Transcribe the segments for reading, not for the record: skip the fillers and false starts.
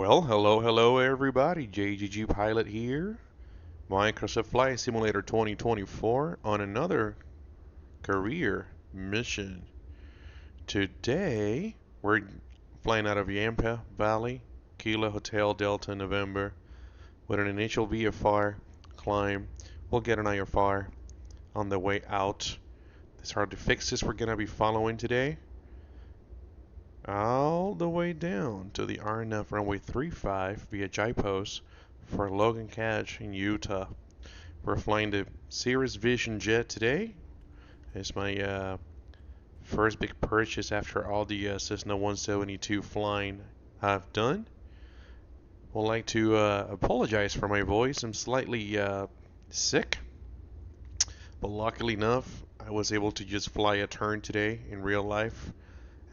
Well, hello everybody. JGG Pilot here. Microsoft Flight Simulator 2024 on another career mission. Today, we're flying out of Yampa Valley, Kilo Hotel Delta November, with an initial VFR climb. We'll get an IFR on the way out. These are the fixes we're going to be following today. All the way down to the RNF runway 35 via JIPOS for Logan Catch in Utah. We're flying the Cirrus Vision Jet today. It's my first big purchase after all the Cessna 172 flying I've done. Would like to apologize for my voice. I'm slightly sick, but luckily enough, I was able to just fly a turn today in real life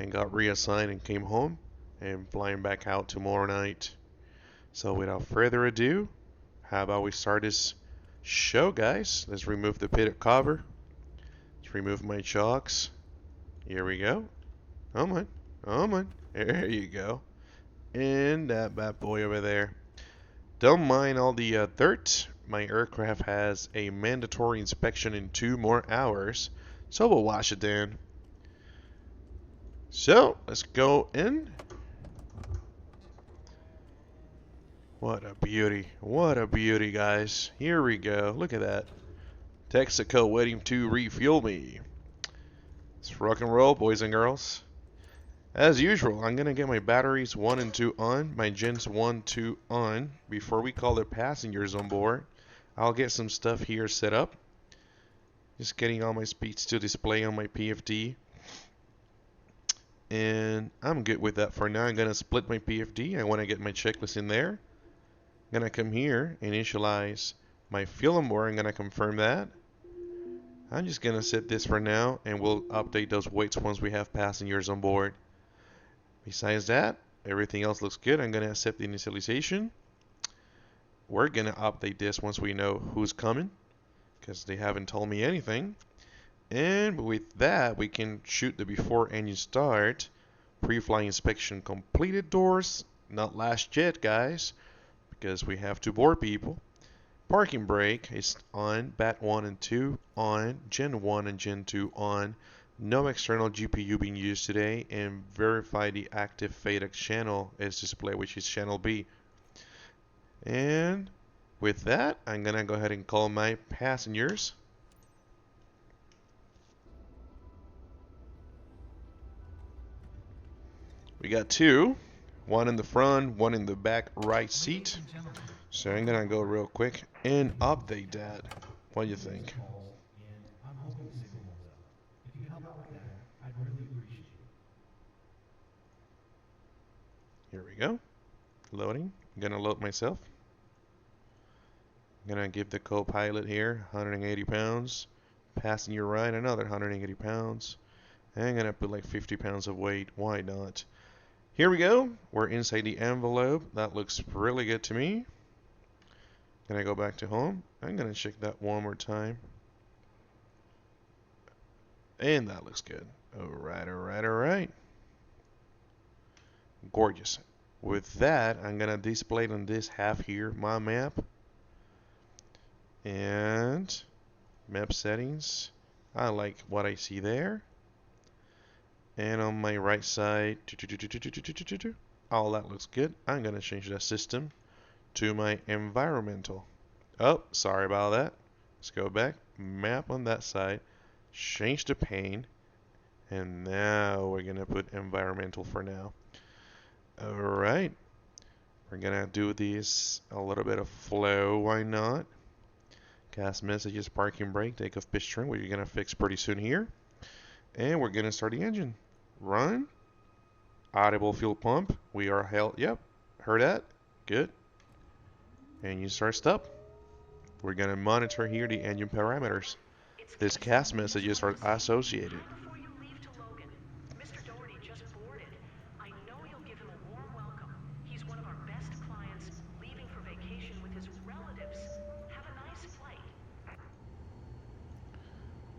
and got reassigned and came home and flying back out tomorrow night. So without further ado, how about we start this show, guys? Let's remove the pitted cover. Let's remove my chocks. Here we go. Come on. Come on. There you go. And that bad boy over there. Don't mind all the dirt. My aircraft has a mandatory inspection in 2 more hours, so we'll wash it down. So, let's go in. What a beauty. What a beauty, guys. Here we go. Look at that. Texaco waiting to refuel me. Let's rock and roll, boys and girls. As usual, I'm going to get my batteries 1 and 2 on, my gens 1, 2 on, before we call the passengers on board. I'll get some stuff here set up. Just getting all my speeds to display on my PFD. And I'm good with that for now. I'm going to split my PFD. I want to get my checklist in there. I'm going to come here, initialize my fuel on board. I'm going to confirm that. I'm just going to set this for now, and we'll update those weights once we have passengers on board. Besides that, everything else looks good. I'm going to accept the initialization. We're going to update this once we know who's coming, because they haven't told me anything. And with that, we can shoot the before engine start. Pre-flight inspection completed doors. Not last jet, guys, because we have to board people. Parking brake is on. BAT 1 and 2 on. Gen 1 and Gen 2 on. No external GPU being used today. And verify the active FADEC channel is displayed, which is channel B. And with that, I'm going to go ahead and call my passengers. We got 2, 1 in the front, 1 in the back right seat. So I'm gonna go real quick and update that. What do you think? Here we go. Loading. I'm gonna load myself. I'm gonna give the co-pilot here 180 pounds. Passenger right, another 180 pounds. And I'm gonna put like 50 pounds of weight. Why not? Here we go. We're inside the envelope. That looks really good to me. Gonna go back to home. I'm gonna check that one more time. And that looks good. Alright, alright, alright. Gorgeous. With that, I'm gonna display on this half here my map. And map settings. I like what I see there. And on my right side, all that looks good. I'm gonna change that system to my environmental. Oh, sorry about that. Let's go back. Map on that side. Change the pane. And now we're gonna put environmental for now. Alright. We're gonna do this a little bit of flow. Why not? Gas messages, parking brake, takeoff pitch trim, which you're gonna fix pretty soon here. And we're gonna start the engine. Run. Audible fuel pump. We are held. Yep. Heard that. Good. And you start stop. We're going to monitor here the engine parameters. These gas messages are associated.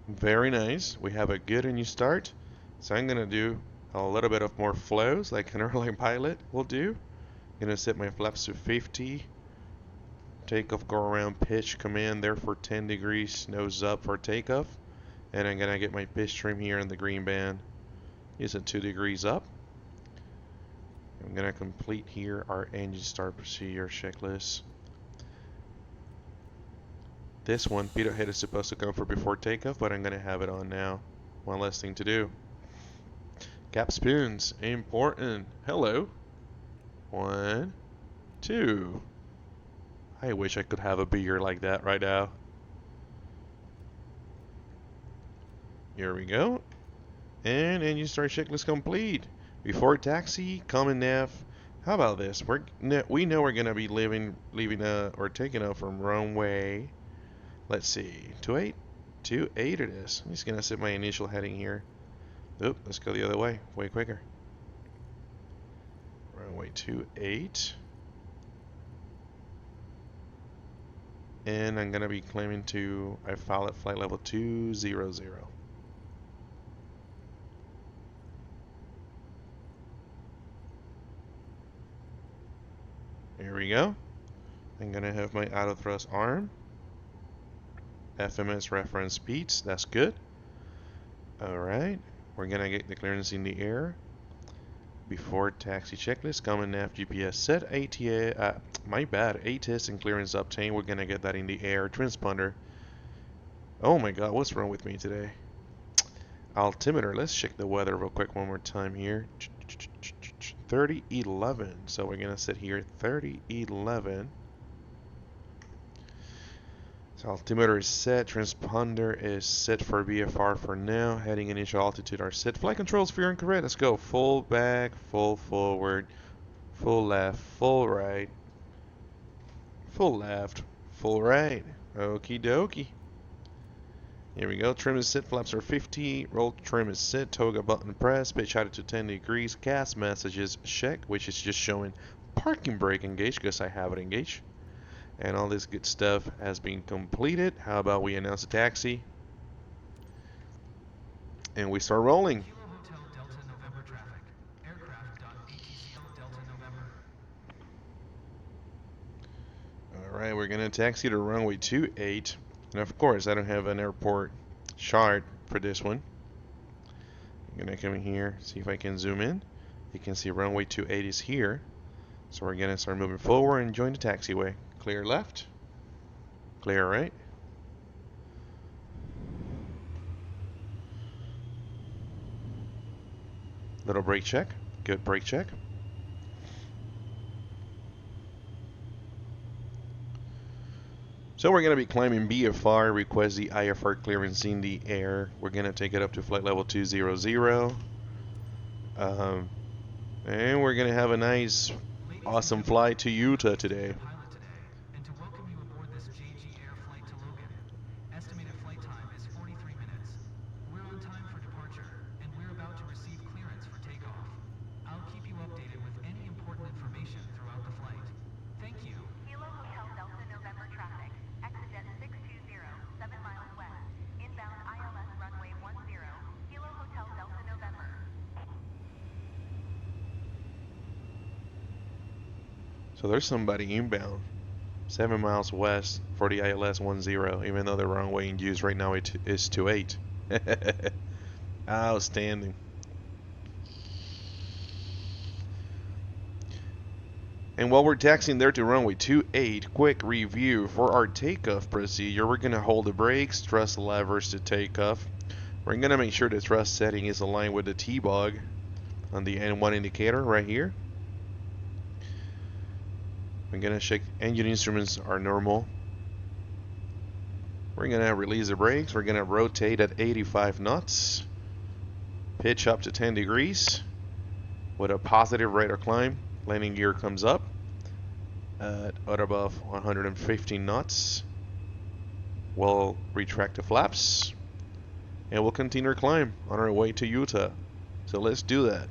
Very nice. We have a good engine start. So I'm going to do a little bit of more flows like an airline pilot will do. Gonna set my flaps to 50. Takeoff, go around pitch command there for 10 degrees, nose up for takeoff. And I'm gonna get my pitch trim here in the green band. Is at 2 degrees up. I'm gonna complete here our engine start procedure checklist. This one, pitot head is supposed to come for before takeoff, but I'm gonna have it on now. One last thing to do. Cap spins, important. Hello. 1, 2. I wish I could have a beer like that right now. Here we go. And engine start checklist complete. Before taxi, common nav. How about this? We know we're gonna be leaving or taking off from runway. Let's see, 28, 28 it is. I'm just gonna set my initial heading here. Oop, let's go the other way, way quicker. Runway 28. And I'm gonna be claiming I file at flight level 200. Here we go. I'm gonna have my auto thrust arm. FMS reference speeds, that's good. Alright, we're gonna get the clearance in the air. Before taxi checklist, common nav GPS set, ATA, my bad, ATIS and clearance obtained. We're gonna get that in the air. Transponder. Oh my god, what's wrong with me today? Altimeter, let's check the weather real quick one more time here. 3011, so we're gonna sit here 3011. So altimeter is set, transponder is set for VFR for now. Heading initial altitude are set. Flight controls for incorrect. Let's go. Full back, full forward, full left, full right, full left, full right. Okie dokie. Here we go. Trim is set. Flaps are 50. Roll trim is set. Toga button press. Pitch height to 10 degrees. Gas messages check, which is just showing parking brake engaged because I have it engaged. And all this good stuff has been completed. How about we announce a taxi? And we start rolling. Alright, we're going to taxi to runway 28. And of course, I don't have an airport chart for this one. I'm going to come in here, see if I can zoom in. You can see runway 28 is here. So we're going to start moving forward and join the taxiway. Clear left. Clear right. Little brake check. Good brake check. So we're going to be climbing BFR, request the IFR clearance in the air. We're going to take it up to flight level 200. And we're going to have a nice, awesome flight to Utah today. So there's somebody inbound, 7 miles west for the ILS 10, even though the runway in use right now is 28. Outstanding. And while we're taxiing there to runway 28, quick review for our takeoff procedure. We're going to hold the brakes, thrust levers to takeoff. We're going to make sure the thrust setting is aligned with the T-bog on the N1 indicator right here. We're going to check engine instruments are normal. We're going to release the brakes. We're going to rotate at 85 knots. Pitch up to 10 degrees with a positive rate of climb. Landing gear comes up at above 115 knots. We'll retract the flaps and we'll continue our climb on our way to Utah. So let's do that.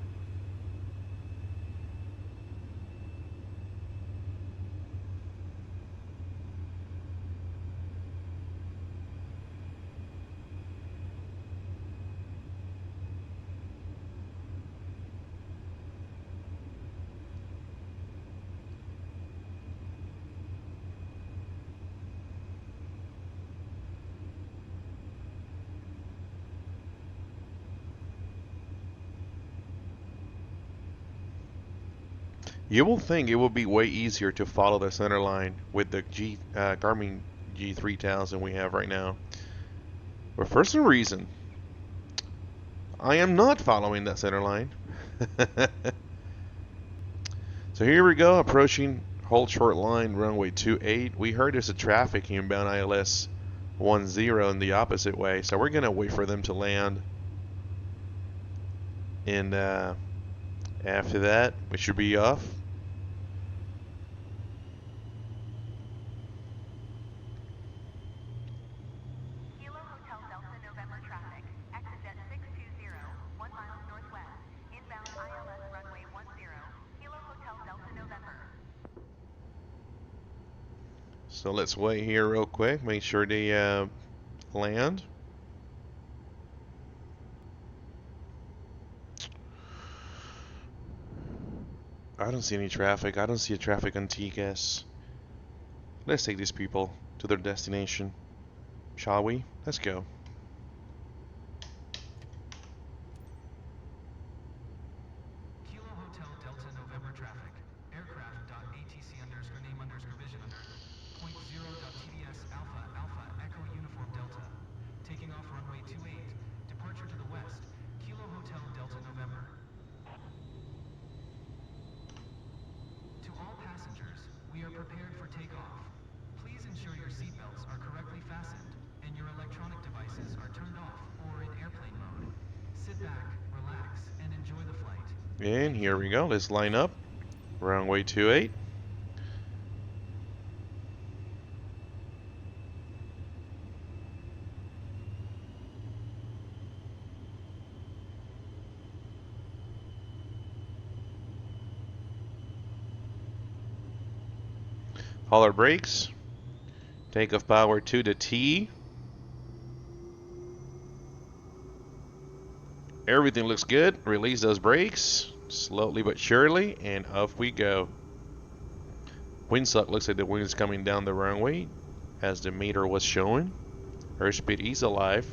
You will think it would be way easier to follow the center line with the Garmin G3000 we have right now. But for some reason, I am not following that center line. So here we go, approaching hold short line, runway 28. We heard there's a traffic inbound ILS 10 in the opposite way, so we're gonna wait for them to land. And after that, we should be off. So let's wait here real quick, make sure they land. I don't see any traffic. I don't see a traffic on TCAS. Let's take these people to their destination, shall we? Let's go. Prepared for takeoff. Please ensure your seatbelts are correctly fastened and your electronic devices are turned off or in airplane mode. Sit back, relax, and enjoy the flight. And here we go. Let's line up. Runway 28. Hauler brakes. Takeoff power 2 to T. Everything looks good. Release those brakes. Slowly but surely. And off we go. Windsock looks like the wind is coming down the runway as the meter was showing. Airspeed is alive.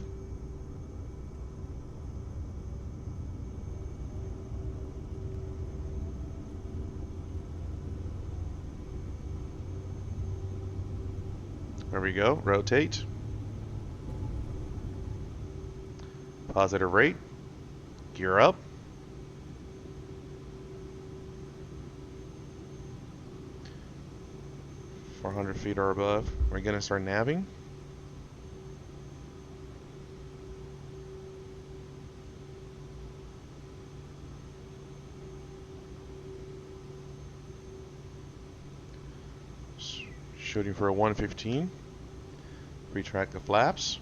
There we go. Rotate. Positive rate. Gear up. .400 feet or above. We're going to start navving. Shooting for a 115. Retract the flaps.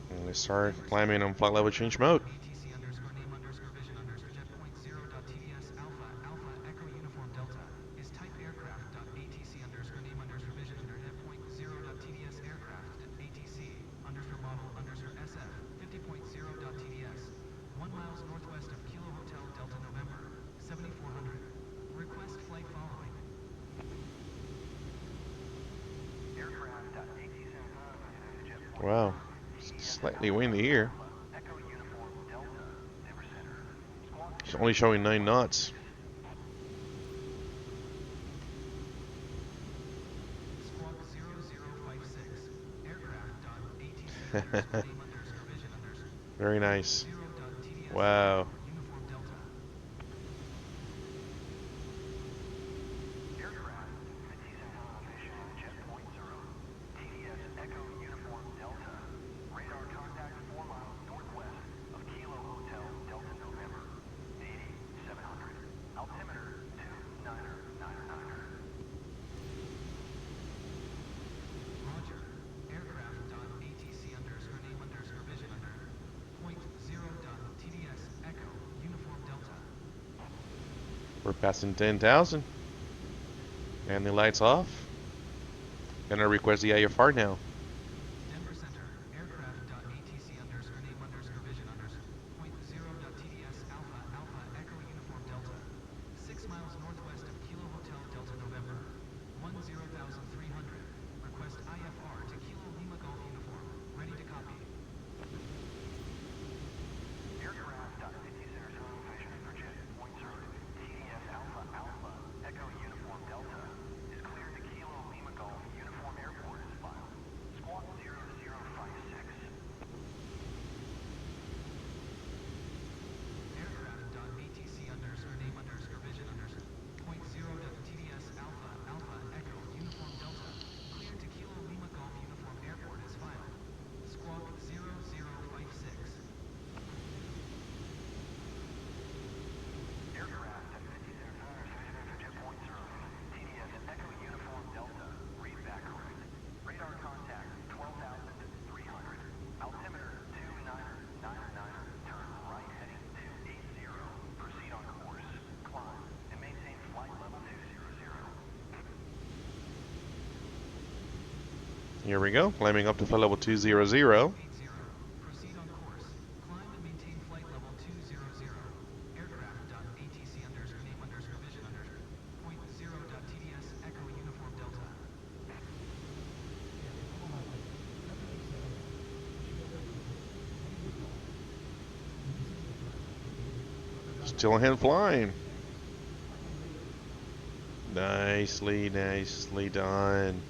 And let's start climbing on flight level change mode. Wow, slightly windy here. It's only showing 9 knots. Very nice. Wow. We're passing 10,000. And the lights off. Gonna request the IFR now. Here we go, climbing up to flight level 200. Proceed on course. Climb and maintain flight level 200. Aircraft.ATC name vision point 0.TDS Echo Uniform Delta. Still ahead flying. Nicely done.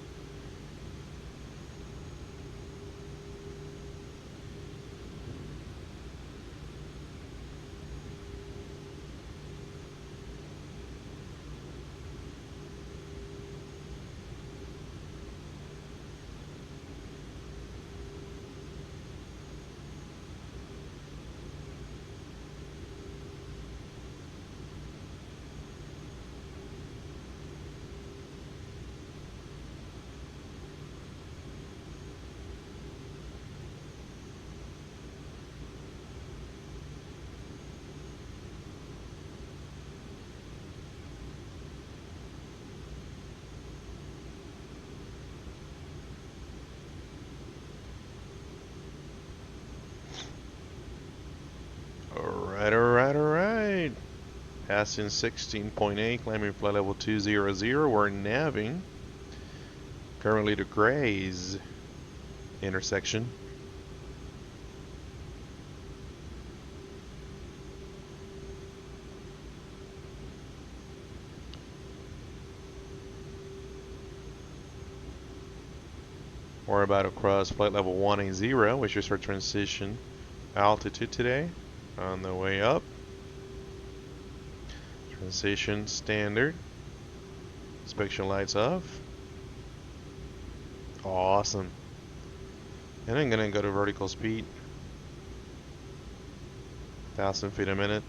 Alright. Passing 16.8, climbing flight level 200. We're navving currently to Gray's intersection. We're about to cross flight level 180, which is our transition altitude today. On the way up. Transition standard. Inspection lights off. Awesome. And I'm gonna go to vertical speed. 1,000 feet a minute.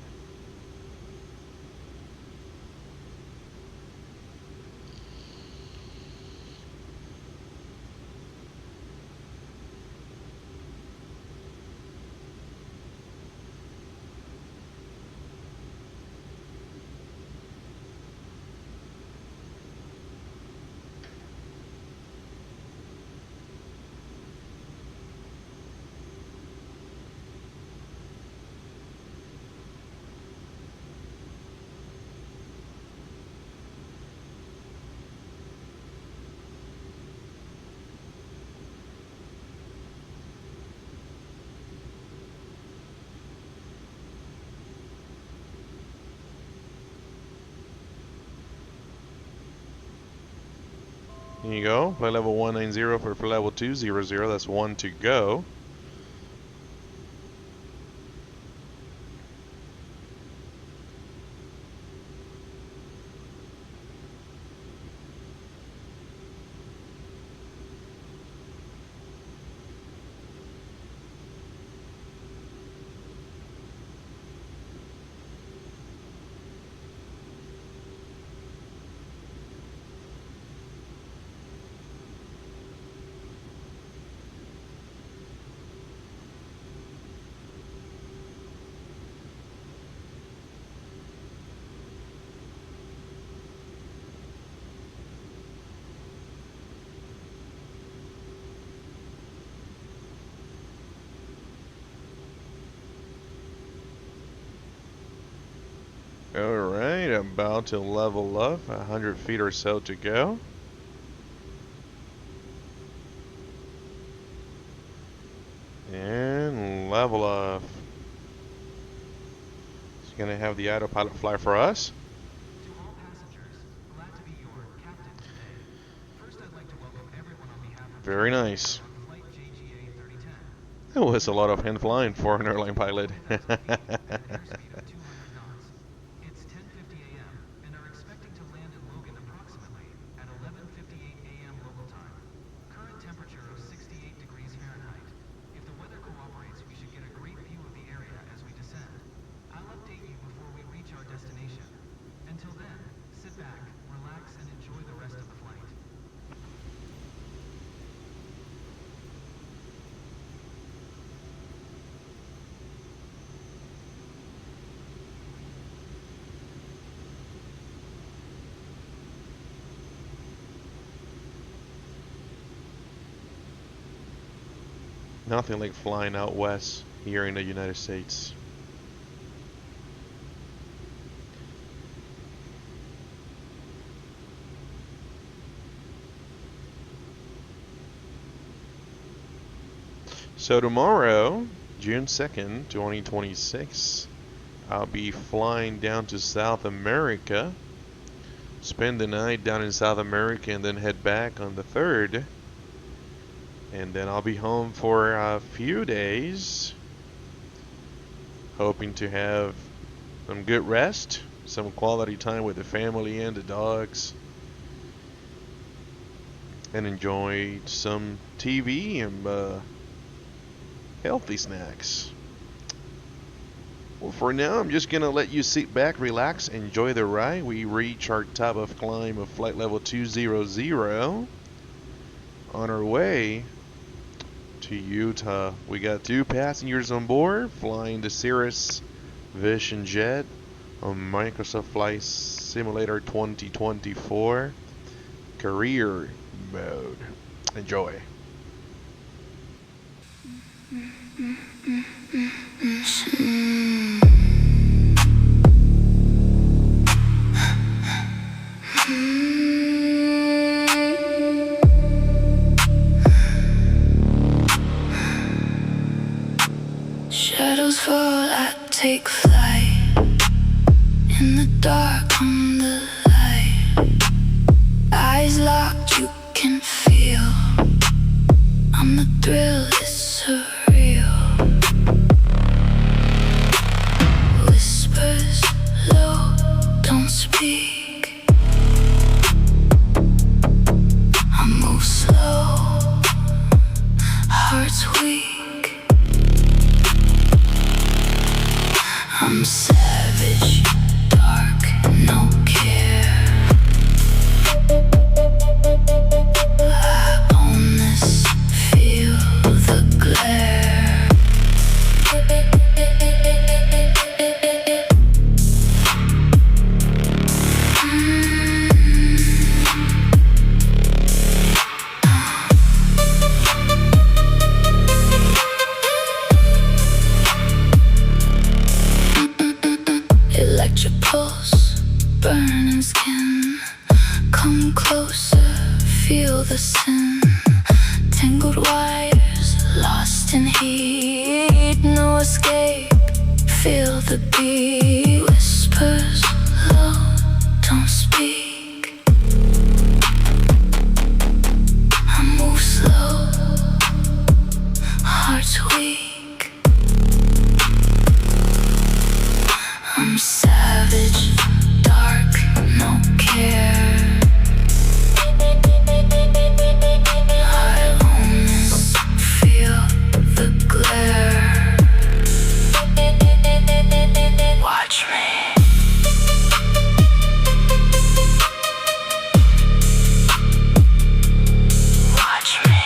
Here you go, flight level 190 for flight level 200, that's one to go. Alright, about to level up, 100 feet or so to go. And level off. It's going to have the autopilot fly for us. To all passengers, glad to be your captain today. First, I'd like to welcome everyone on behalf of Very nice. on flight JGA 3010. That was a lot of hand flying for an airline pilot. At an airspeed of 200 knots. It's 10:50 a.m. and are expecting to land in Logan approximately at 11:58 a.m. local time. Current temperature of 68 degrees Fahrenheit. If the weather cooperates, we should get a great view of the area as we descend. I'll update you before we reach our destination. Until then, sit back, relax, and enjoy the rest of the flight. Nothing like flying out west here in the United States. So tomorrow, June 2nd, 2026, I'll be flying down to South America, spend the night down in South America, and then head back on the 3rd. And then I'll be home for a few days, hoping to have some good rest, some quality time with the family and the dogs, and enjoy some TV and healthy snacks. Well, for now, I'm just gonna let you sit back, relax, enjoy the ride. We reach our top of climb of flight level 200 on our way to Utah. We got 2 passengers on board flying the Cirrus Vision Jet on Microsoft Flight Simulator 2024 career mode. Enjoy. Shadows fall, I take flight. In the dark, on the light. Eyes locked, you can feel. On the thrill, it's surreal. Whispers low, don't speak. I move slow, heart's weak. I'm savage, dark, no care. I own this, feel the glare. Electric pulse, burning skin. Come closer, feel the sin. Tangled wires, lost in heat. No escape, feel the beat. Whispers low, don't speak. I move slow, heart's weak. I'm savage, dark, no care. I own this, feel the glare. Watch me. Watch me.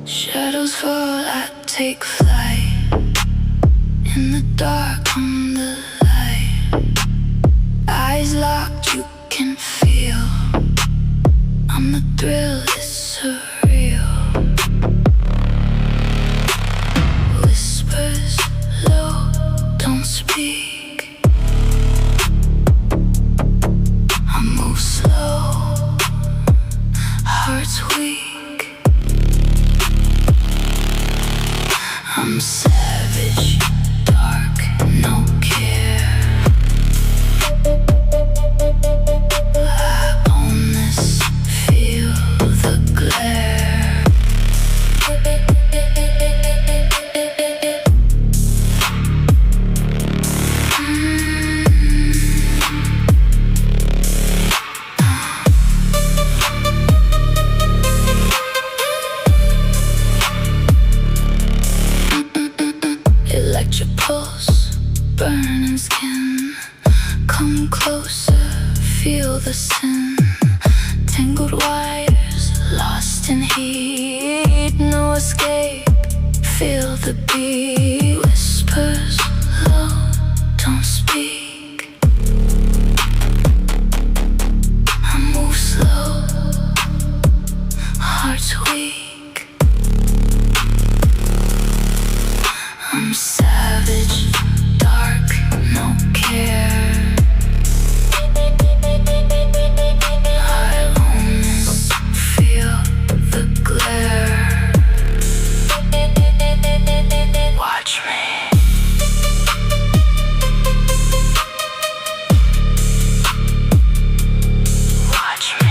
Shadows fall, I take flight. In the dark, on the light. Eyes locked, you can feel. On the thrill, it's surreal. Whispers low, don't speak. I move slow, heart's weak. I'm savage, dark, no care. Electric pulse, burning skin. Come closer, feel the sin. Tangled wires, lost in heat. No escape, feel the beat. Whispers low, don't speak. I move slow, heart's weak. I'm savage, dark, no care. I almost feel the glare. Watch me. Watch me.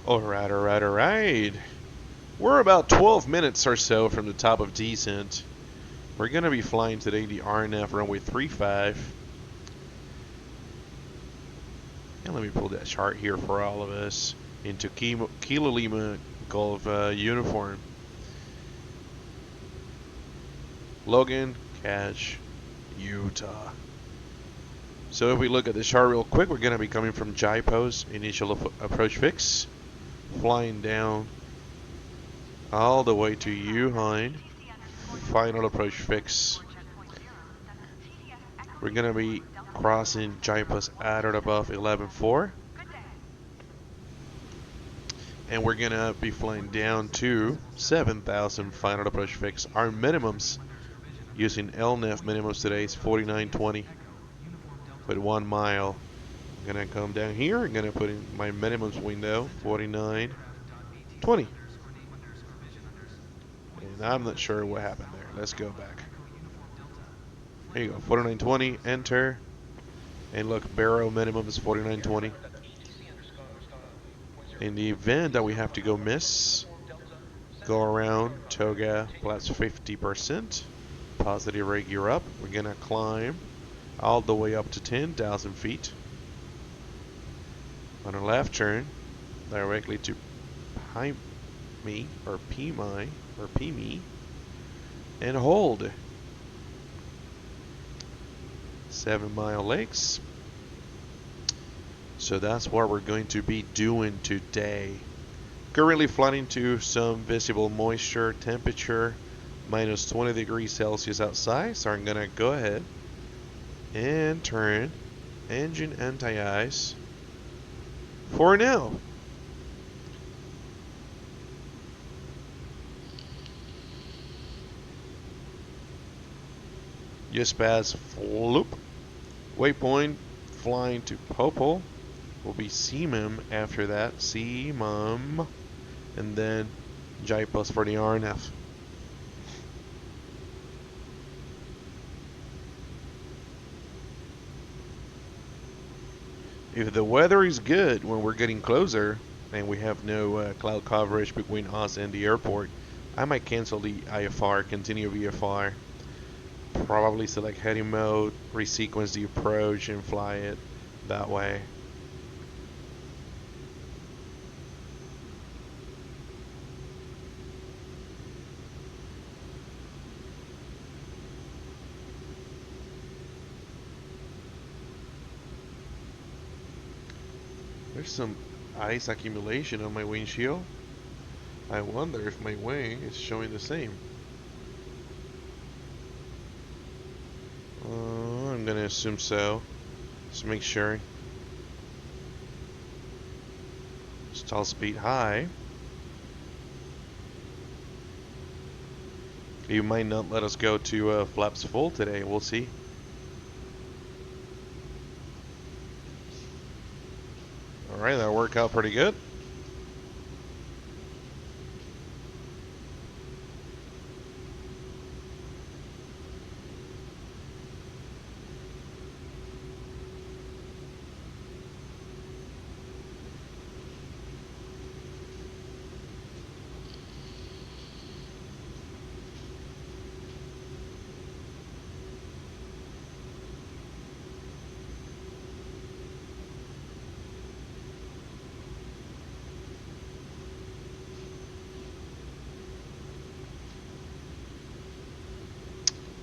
Alright. We're about 12 minutes or so from the top of descent. We're going to be flying today the RNF runway 35. And let me pull that chart here for all of us into Kilo Lima Golf uniform. Logan, Cache, Utah. So if we look at the chart real quick, we're going to be coming from JIPO's initial approach fix, flying down all the way to Yuhan, final approach fix. We're going to be crossing JIPO's at or above 11.4. And we're going to be flying down to 7,000 final approach fix. Our minimums using LNF minimums today is 49.20 with 1 mile. I'm going to come down here. I'm going to put in my minimums window, 49.20. And I'm not sure what happened there. Let's go back. There you go, 49.20, enter. And look, barrel minimum is 49.20. In the event that we have to go miss, go around Toga plus 50%. Positive rate gear up. We're going to climb all the way up to 10,000 feet. On a left turn, directly to Pimi, or Pimi, or Pimi, and hold. 7 Mile Lakes. So that's what we're going to be doing today. Currently flying to some visible moisture, temperature, minus 20 degrees Celsius outside. So I'm gonna go ahead and turn engine anti-ice for now. Just past Floop. Waypoint flying to Popol. Will be CMM after that. CMM. And then JIPOS for the RNF. If the weather is good when we're getting closer and we have no cloud coverage between us and the airport, I might cancel the IFR, continue VFR. Probably select heading mode, resequence the approach, and fly it that way. There's some ice accumulation on my windshield. I wonder if my wing is showing the same. I'm gonna assume so. Just make sure. Stall speed high. You might not let us go to flaps full today. We'll see. Alright, that worked out pretty good.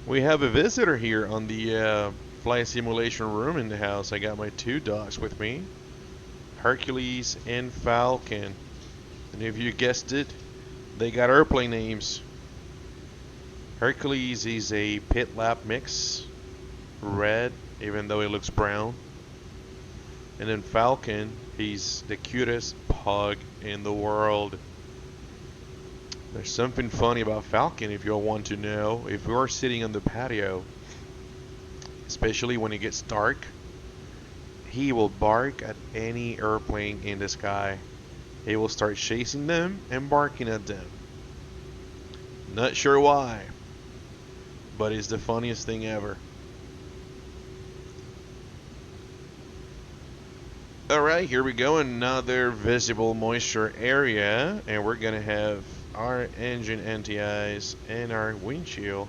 We have a visitor here on the flight simulation room in the house. I got my two dogs with me, Hercules and Falcon. And if you guessed it, they got airplane names. Hercules is a pit lap mix, red, even though it looks brown. And then Falcon, he's the cutest pug in the world. There's something funny about Falcon if you want to know. If you're sitting on the patio, especially when it gets dark, he will bark at any airplane in the sky. He will start chasing them and barking at them. Not sure why, but it's the funniest thing ever. Alright, here we go. Another visible moisture area, and we're gonna have our engine anti-ice and our windshield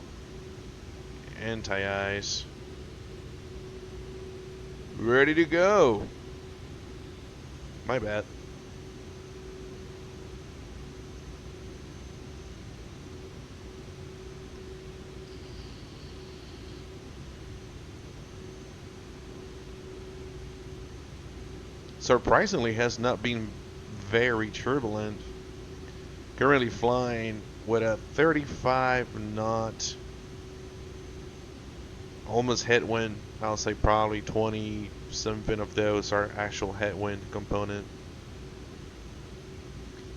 anti-ice ready to go. My bad. Surprisingly, has not been very turbulent. Currently flying with a 35 knot, almost headwind. I'll say probably 20 something of those are actual headwind component.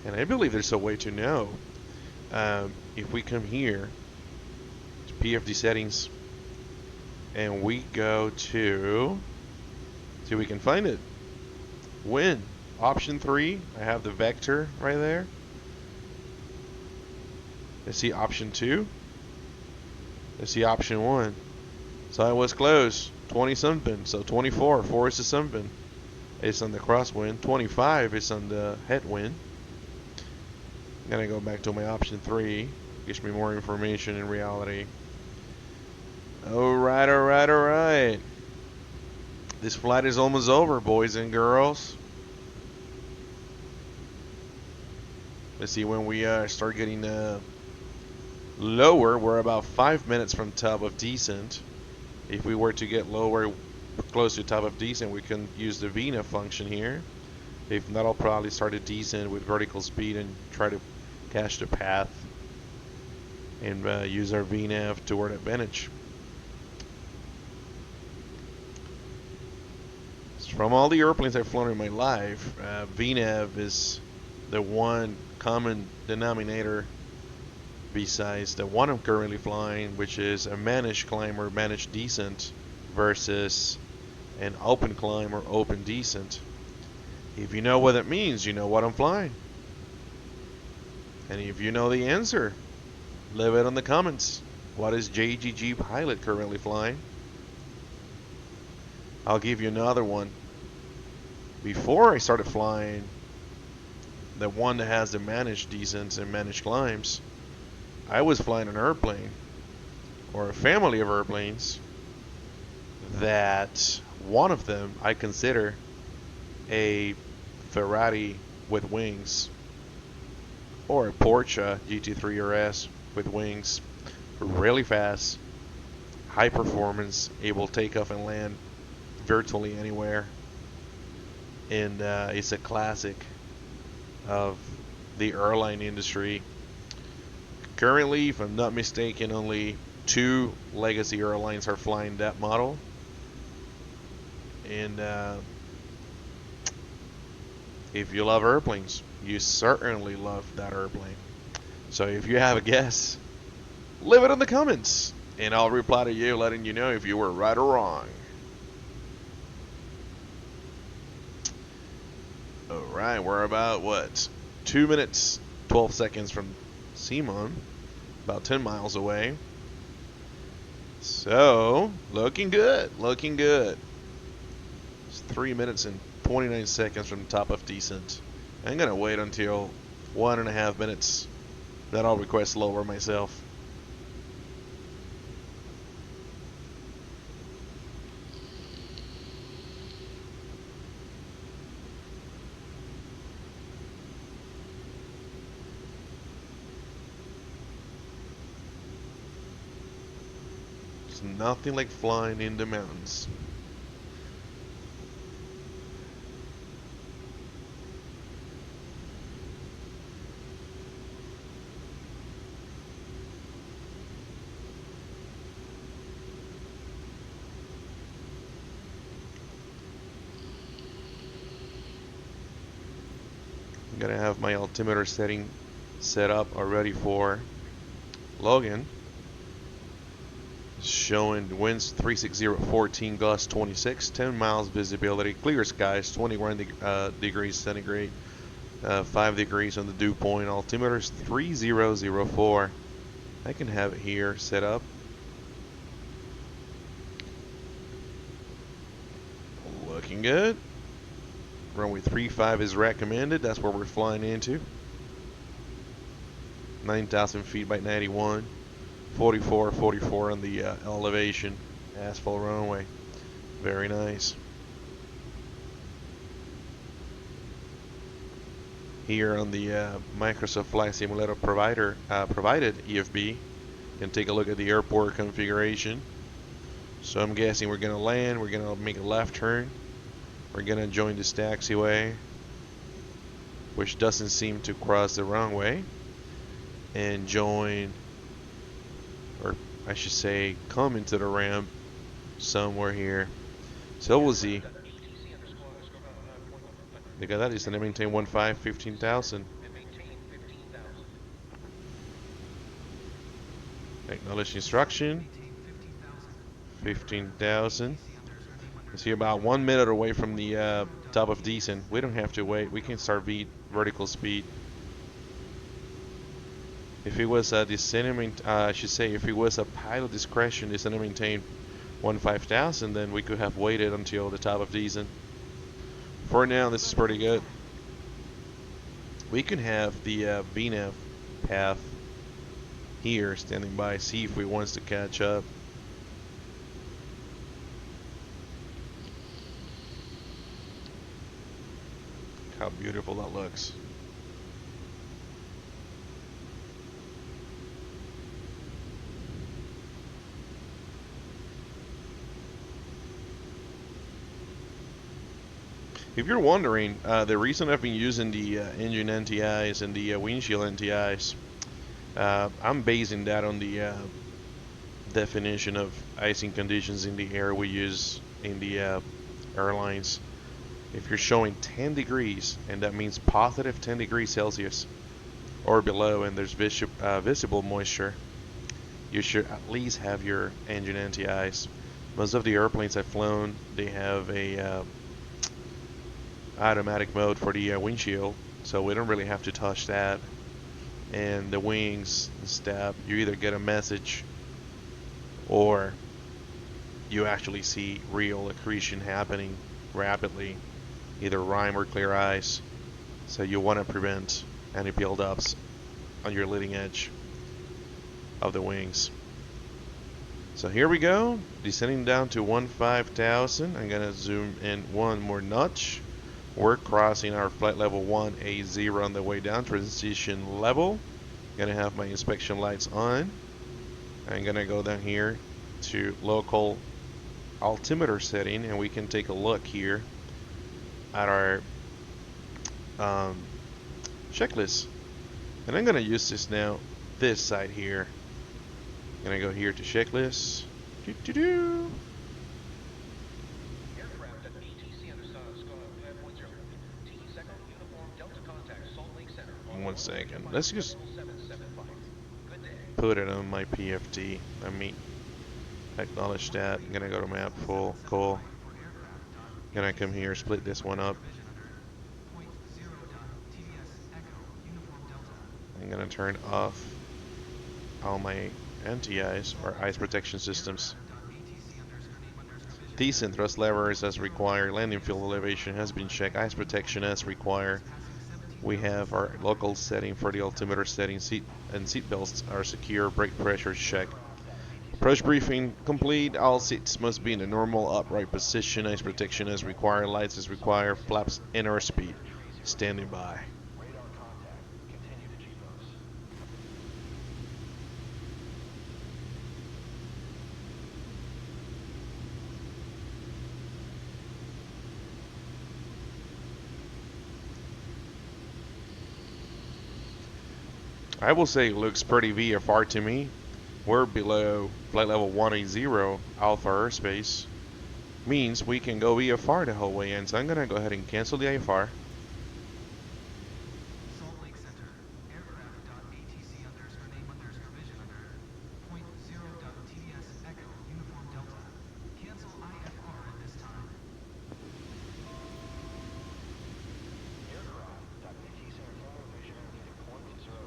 And I believe there's a way to know. If we come here to PFD settings and we go to, see if we can find it. Wind, option 3, I have the vector right there. Let's see option 2. Let's see option 1. So I was close, 20 something, so 24, 4 is something. It's on the crosswind, 25 is on the headwind. Then I go back to my option 3, gives me more information in reality. Alright, alright, alright. This flight is almost over, boys and girls. Let's see, when we start getting lower, we're about 5 minutes from top of decent. If we were to get lower, close to top of decent, we can use the VNAV function here. If not, I'll probably start at decent with vertical speed and try to cache the path and use our VNAV to our advantage. From all the airplanes I've flown in my life, VNAV is the one common denominator besides the one I'm currently flying, which is a managed climb or managed descent versus an open climb or open descent. If you know what it means, you know what I'm flying. And if you know the answer, leave it in the comments. What is JGG Pilot currently flying? I'll give you another one. Before I started flying the one that has the managed descents and managed climbs, I was flying an airplane or a family of airplanes that one of them I consider a Ferrari with wings or a Porsche GT3 RS with wings, really fast, high performance, able to take off and land virtually anywhere, and it's a classic of the airline industry. Currently, if I'm not mistaken, only 2 legacy airlines are flying that model, and if you love airplanes, you certainly love that airplane. So if you have a guess, leave it in the comments and I'll reply to you letting you know if you were right or wrong. Alright, we're about, what, 2 minutes, 12 seconds from Simon, about 10 miles away. So, looking good, looking good. It's 3 minutes and 29 seconds from top of decent. I'm going to wait until 1.5 minutes. Then I'll request lower myself. There's nothing like flying in the mountains. I'm gonna have my altimeter setting set up already for login. Showing winds 360, 14 gusts 26, 10 miles visibility, clear skies, 21 degrees centigrade, 5 degrees on the dew point. Altimeter's 3004. I can have it here set up. Looking good. Runway 35 is recommended. That's where we're flying into. 9,000 feet by 91. 44 on the elevation. Asphalt runway. Very nice. Here on the Microsoft Flight Simulator provided EFB, you can take a look at the airport configuration. So I'm guessing we're going to land, we're going to make a left turn, we're going to join this taxiway, which doesn't seem to cross the runway, and join, or I should say come into the ramp somewhere here. So we'll see. Look at that, it's gonna maintain 15,000. Acknowledge instruction. 15,000. It's here about 1 minute away from the top of descent. We don't have to wait. We can start vertical speed. If it was a descending, I should say, if it was a pilot discretion, it's gonna maintain 15,000. Then we could have waited until the top of descent. For now, this is pretty good. We can have the VNAV path here standing by, see if we wants to catch up. How beautiful that looks. If you're wondering, the reason I've been using the engine NTIs and the windshield NTIs, I'm basing that on the definition of icing conditions in the air we use in the airlines. If you're showing 10 degrees, and that means positive 10 degrees Celsius or below, and there's visible moisture, you should at least have your engine NTIs. Most of the airplanes I've flown, they have a automatic mode for the windshield, so we don't really have to touch that. And the wings and stuff, you either get a message or you actually see real accretion happening rapidly, either rime or clear ice. So you want to prevent any buildups on your leading edge of the wings. So here we go, descending down to 15,000. I'm gonna zoom in one more notch. We're crossing our flight level 1A0 on the way down, transition level. Gonna have my inspection lights on. I'm gonna go down here to local altimeter setting, and we can take a look here at our checklist. And I'm gonna use this now, this side here. Gonna go here to checklist. Doo-doo-doo. 1 second. Let's just put it on my PFD. Let me acknowledge that. I'm gonna go to map full. Cool. Gonna come here, split this one up. I'm gonna turn off all my NTIs, or ice protection systems. Descent thrust levers as required. Landing field elevation has been checked. Ice protection as required. We have our local setting for the altimeter setting. Seat belts are secure. Brake pressure check. Approach briefing complete. All seats must be in the normal upright position. Ice protection as required. Lights as required. Flaps and airspeed standing by. I will say it looks pretty VFR to me. We're below flight level 180 Alpha airspace. Means we can go VFR the whole way in. So I'm going to go ahead and cancel the IFR. Salt Lake Center, aircraft.atc _name_vision .0.TDS Echo Uniform Delta. Cancel IFR at this time.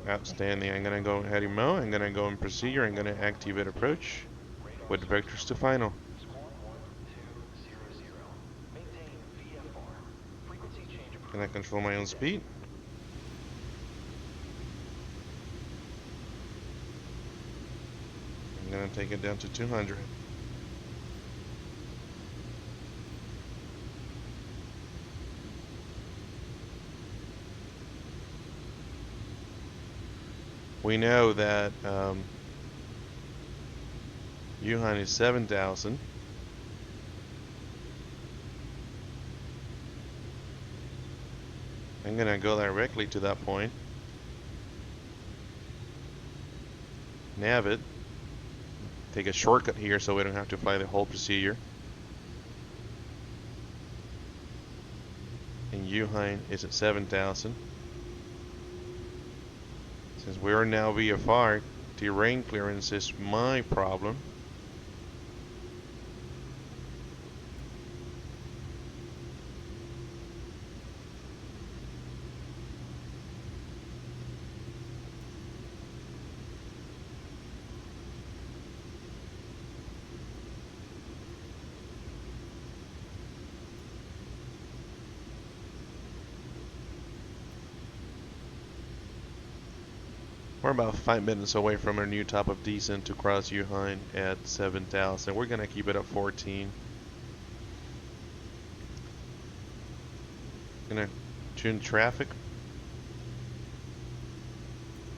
Outstanding. I'm going to go ahead and mode. I'm going to go in procedure. I'm going to activate approach with the vectors to final. Can I control my own speed? I'm going to take it down to 200. We know that Yuhan is 7,000. I'm gonna go directly to that point. Nav it. Take a shortcut here so we don't have to fly the whole procedure. And Yuhan is at 7,000. Since we are now VFR, terrain clearance is my problem. We're about 5 minutes away from our new top of descent to cross Yuhan at 7,000. We're gonna keep it at 14. Gonna tune traffic,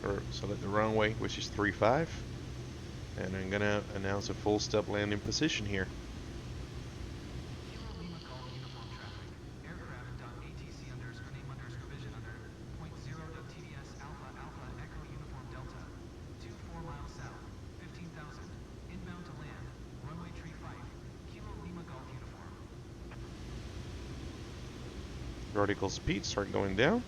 or select the runway, which is 35, and I'm gonna announce a full step landing position here. Vertical speed start going down.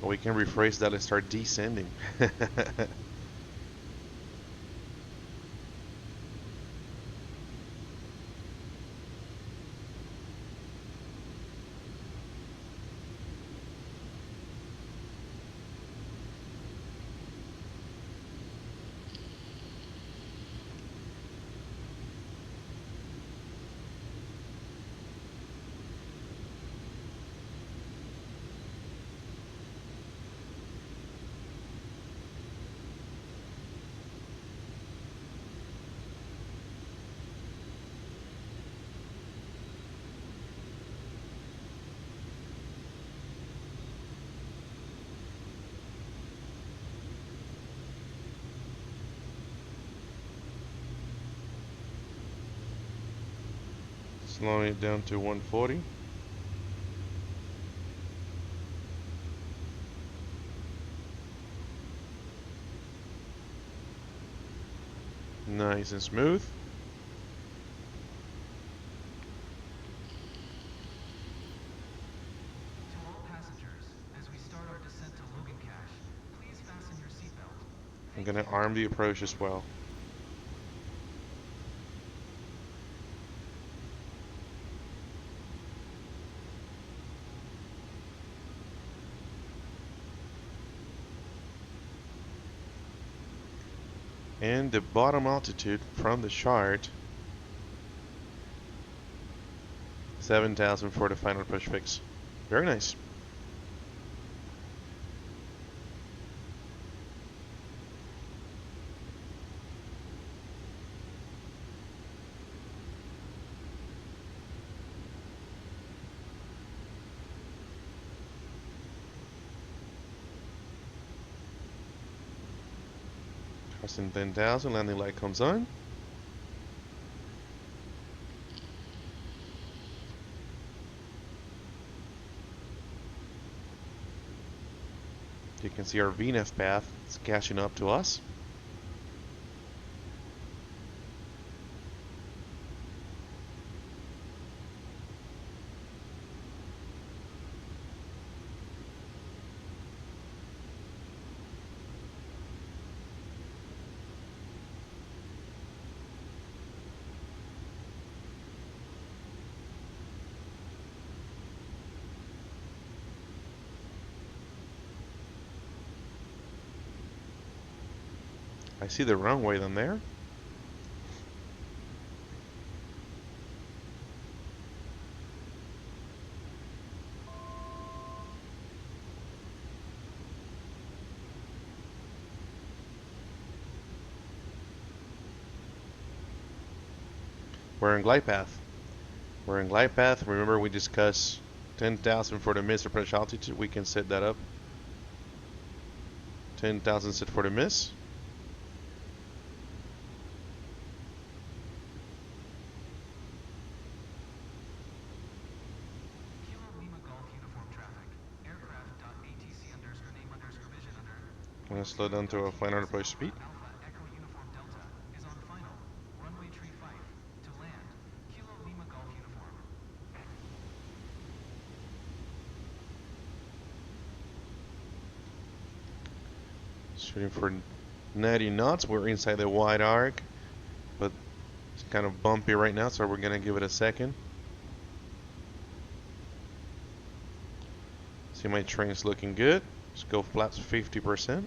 Well, we can rephrase that and start descending. Slowing it down to 140. Nice and smooth. To all passengers, as we start our descent to Logan Cache, please fasten your seatbelt. I'm gonna arm the approach as well. And the bottom altitude from the chart, 7,000 for the final approach fix. Very nice. Crossing 10,000, landing light comes on. You can see our VNF path is catching up to us. I see the runway down there. We're in glide path. We're in glide path. Remember we discussed 10,000 for the miss approach altitude. We can set that up. 10,000 set for the miss. Kilo Lima Golf Uniform Traffic. Aircraft.atc_name_vision under. I'm gonna slow down to a flight under approach speed. Alpha Echo Uniform Delta is on final. Runway tree 5 to land. Kilo Lima Golf Uniform. Shooting for 90 knots. We're inside the wide arc, but it's kind of bumpy right now, so we're gonna give it a second. See, my train's looking good. Let's go flaps 50%.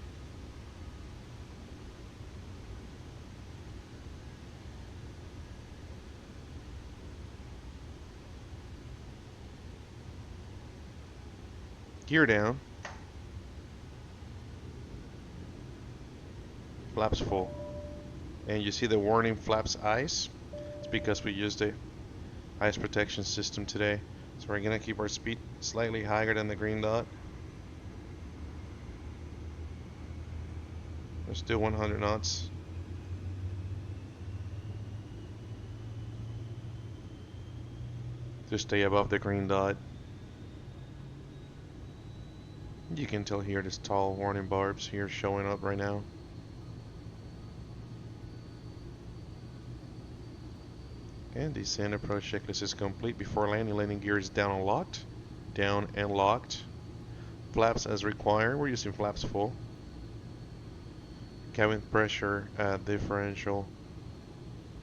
Gear down. Flaps full. And you see the warning flaps ice. It's because we used the ice protection system today. So we're gonna keep our speed slightly higher than the green dot. We're still 100 knots. To stay above the green dot. You can tell here this tall warning barbs here showing up right now. And descent approach checklist is complete. Before landing, landing gear is down and locked. Down and locked. Flaps as required. We're using flaps full. Cabin pressure differential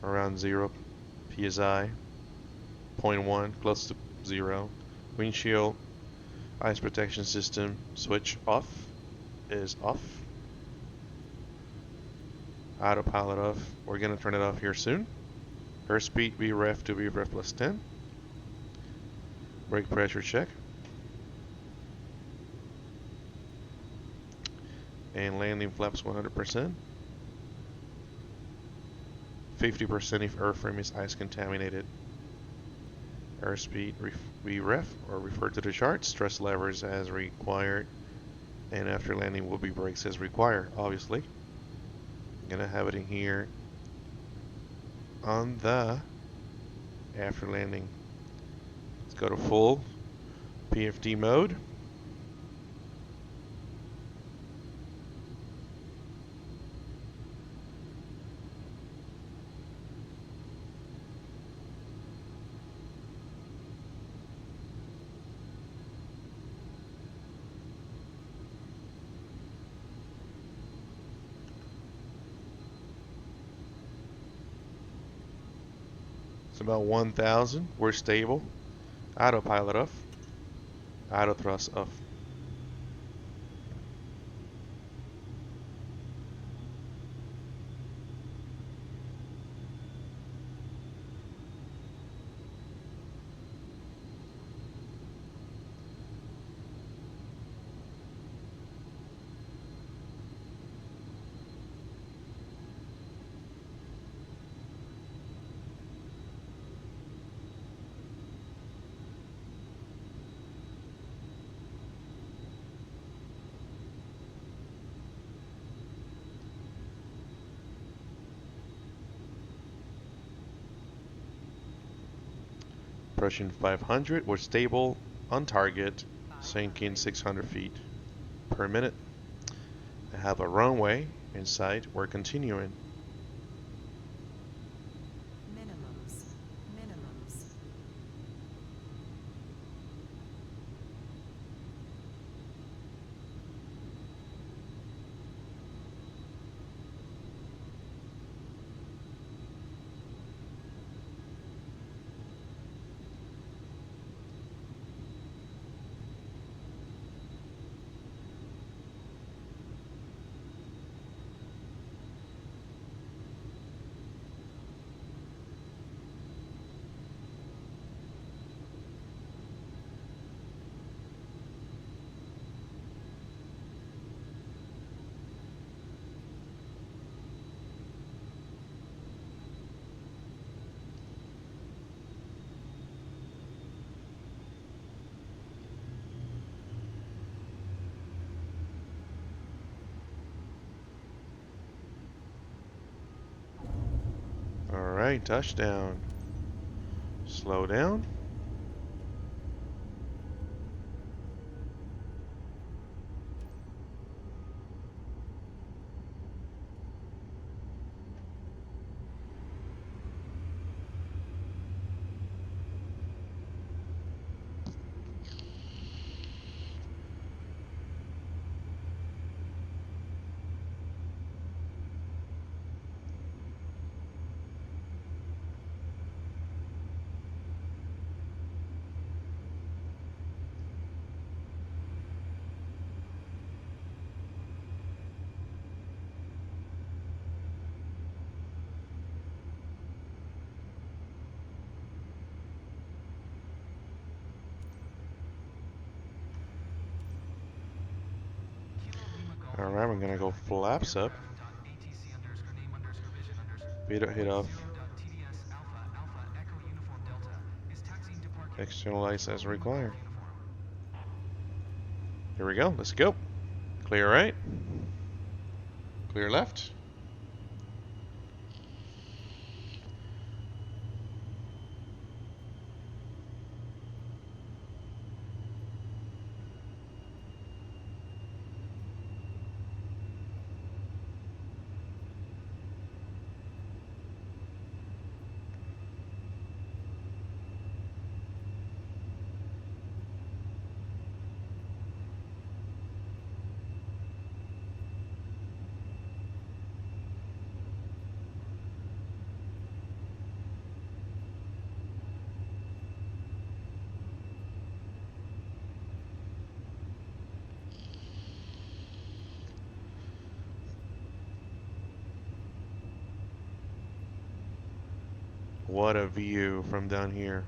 around 0 psi. 0.1, close to 0. Windshield ice protection system switch off is off. Autopilot off. We're gonna turn it off here soon. Airspeed VREF to VREF plus 10. Brake pressure check. And landing flaps 100%. 50% if airframe is ice contaminated. Airspeed VREF, or refer to the chart. Stress levers as required. And after landing will be brakes as required, obviously. I'm gonna have it in here on the after landing. Let's go to full PFD mode. It's about 1,000. We're stable. Autopilot off. Auto thrust off. Approaching 500. We're stable on target, sinking 600 feet per minute. have a runway inside. We're continuing. Minimums. Minimums. Alright, touchdown. Slow down. Alright, we're gonna go flaps up. Beta hit off. Externalize as required. Here we go, let's go. Clear right. Clear left. What a view from down here.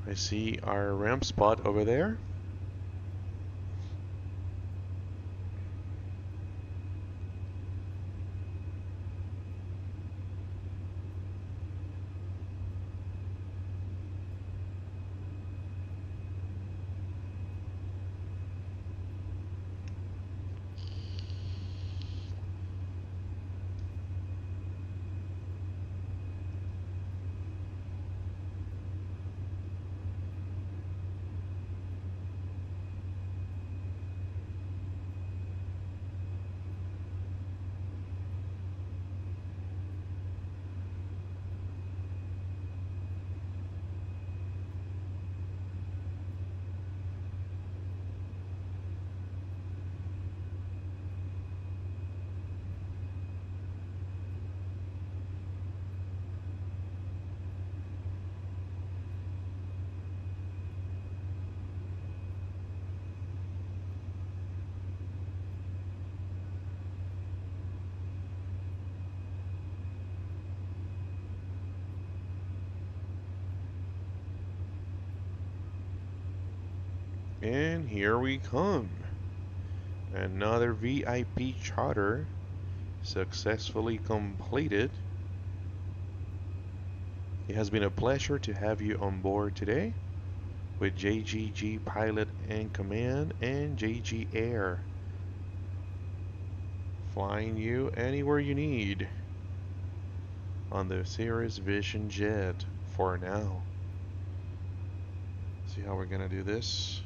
I see our ramp spot over there. And here we come. Another VIP charter successfully completed. It has been a pleasure to have you on board today with JGG Pilot and Command and JG Air, flying you anywhere you need on the Cirrus Vision Jet for now. See how we're gonna do this.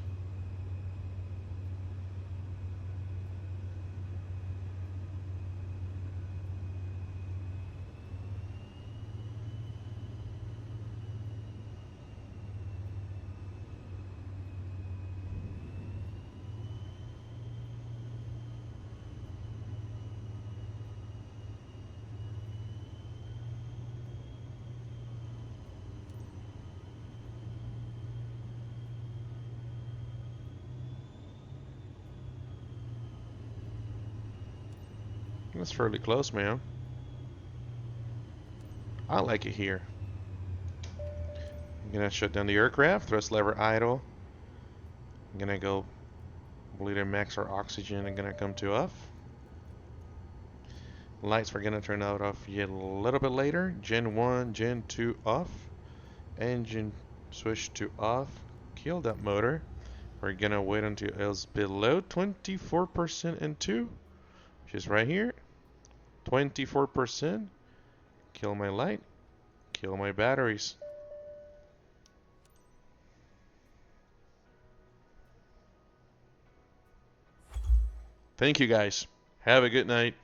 That's fairly close, man. I like it here. I'm gonna shut down the aircraft, thrust lever idle. I'm gonna go bleeder max our oxygen. I'm gonna come to off. Lights we're gonna turn out off yet a little bit later. Gen 1, Gen 2 off. Engine switch to off. Kill that motor. We're gonna wait until it's below 24% and 2, which is right here. 24%. Kill my light. Kill my batteries. Thank you guys. Have a good night.